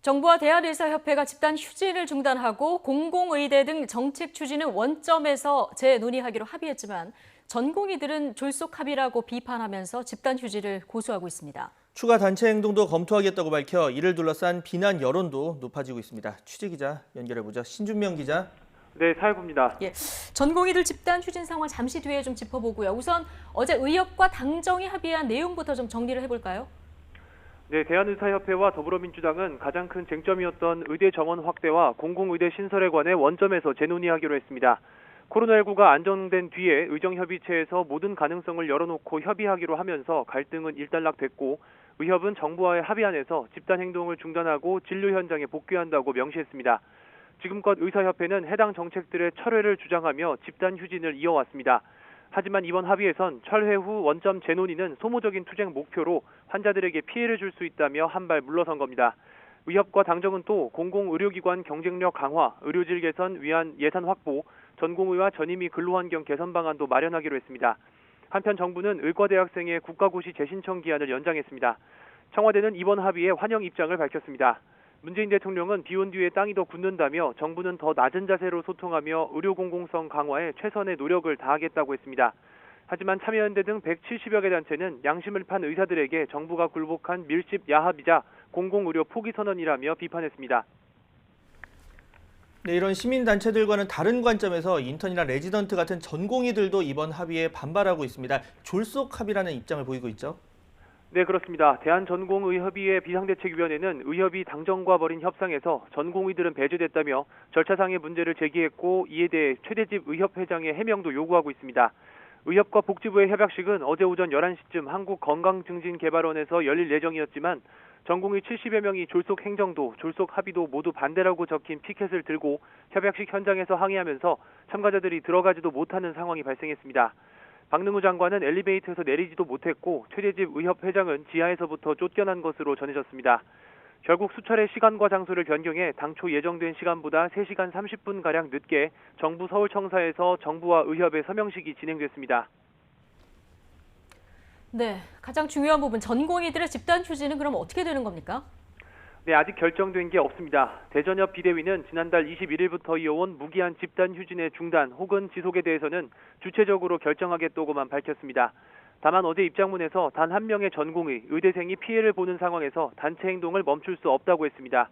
정부와 대한의사협회가 집단 휴진을 중단하고 공공의대 등 정책 추진은 원점에서 재논의하기로 합의했지만 전공의들은 졸속 합의라고 비판하면서 집단 휴진을 고수하고 있습니다. 추가 단체 행동도 검토하겠다고 밝혀 이를 둘러싼 비난 여론도 높아지고 있습니다. 취재 기자 연결해보죠. 신준명 기자. 네, 사회부입니다. 전공의들 집단 휴진 상황 잠시 뒤에 좀 짚어보고요. 우선 어제 의협과 당정이 합의한 내용부터 좀 정리를 해볼까요? 네, 대한의사협회와 더불어민주당은 가장 큰 쟁점이었던 의대 정원 확대와 공공의대 신설에 관해 원점에서 재논의하기로 했습니다. 코로나19가 안정된 뒤에 의정협의체에서 모든 가능성을 열어놓고 협의하기로 하면서 갈등은 일단락됐고 의협은 정부와의 합의안에서 집단 행동을 중단하고 진료 현장에 복귀한다고 명시했습니다. 지금껏 의사협회는 해당 정책들의 철회를 주장하며 집단 휴진을 이어왔습니다. 하지만 이번 합의에선 철회 후 원점 재논의는 소모적인 투쟁 목표로 환자들에게 피해를 줄 수 있다며 한 발 물러선 겁니다. 의협과 당정은 또 공공의료기관 경쟁력 강화, 의료질 개선 위한 예산 확보, 전공의와 전임의 근로환경 개선 방안도 마련하기로 했습니다. 한편 정부는 의과대학생의 국가고시 재신청 기한을 연장했습니다. 청와대는 이번 합의에 환영 입장을 밝혔습니다. 문재인 대통령은 비온 뒤에 땅이 더 굳는다며 정부는 더 낮은 자세로 소통하며 의료 공공성 강화에 최선의 노력을 다하겠다고 했습니다. 하지만 참여연대 등 170여 개 단체는 양심을 판 의사들에게 정부가 굴복한 밀집 야합이자 공공의료 포기 선언이라며 비판했습니다. 네, 이런 시민단체들과는 다른 관점에서 인턴이나 레지던트 같은 전공의들도 이번 합의에 반발하고 있습니다. 졸속 합의라는 입장을 보이고 있죠. 네, 그렇습니다. 대한전공의협의회 비상대책위원회는 의협이 당정과 벌인 협상에서 전공의들은 배제됐다며 절차상의 문제를 제기했고 이에 대해 최대집 의협회장의 해명도 요구하고 있습니다. 의협과 복지부의 협약식은 어제 오전 11시쯤 한국건강증진개발원에서 열릴 예정이었지만 전공의 70여 명이 졸속 행정도, 졸속 합의도 모두 반대라고 적힌 피켓을 들고 협약식 현장에서 항의하면서 참가자들이 들어가지도 못하는 상황이 발생했습니다. 박능우 장관은 엘리베이터에서 내리지도 못했고 최대집 의협 회장은 지하에서부터 쫓겨난 것으로 전해졌습니다. 결국 수차례 시간과 장소를 변경해 당초 예정된 시간보다 3시간 30분가량 늦게 정부 서울청사에서 정부와 의협의 서명식이 진행됐습니다. 네, 가장 중요한 부분 전공의들의 집단 휴진은 그럼 어떻게 되는 겁니까? 네, 아직 결정된 게 없습니다. 대전협 비대위는 지난달 21일부터 이어온 무기한 집단 휴진의 중단 혹은 지속에 대해서는 주체적으로 결정하겠다고만 밝혔습니다. 다만 어제 입장문에서 단 한 명의 전공의, 의대생이 피해를 보는 상황에서 단체 행동을 멈출 수 없다고 했습니다.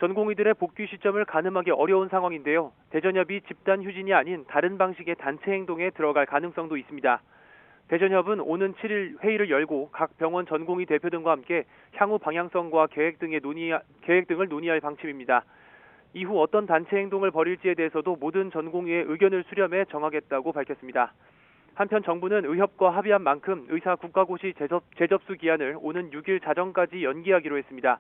전공의들의 복귀 시점을 가늠하기 어려운 상황인데요. 대전협이 집단 휴진이 아닌 다른 방식의 단체 행동에 들어갈 가능성도 있습니다. 대전협은 오는 7일 회의를 열고 각 병원 전공의 대표 등과 함께 향후 방향성과 계획 등을 논의할 방침입니다. 이후 어떤 단체 행동을 벌일지에 대해서도 모든 전공의의 의견을 수렴해 정하겠다고 밝혔습니다. 한편 정부는 의협과 합의한 만큼 의사 국가고시 재접수 기한을 오는 6일 자정까지 연기하기로 했습니다.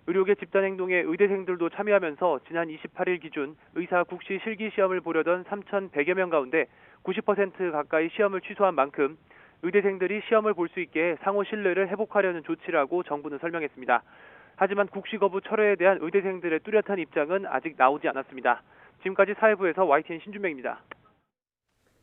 의료계 집단 행동에 의대생들도 참여하면서 지난 28일 기준 의사 국시 실기 시험을 보려던 3,100여 명 가운데 90% 가까이 시험을 취소한 만큼 의대생들이 시험을 볼 수 있게 상호 신뢰를 회복하려는 조치라고 정부는 설명했습니다. 하지만 국시 거부 철회에 대한 의대생들의 뚜렷한 입장은 아직 나오지 않았습니다. 지금까지 사회부에서 YTN 신준명입니다.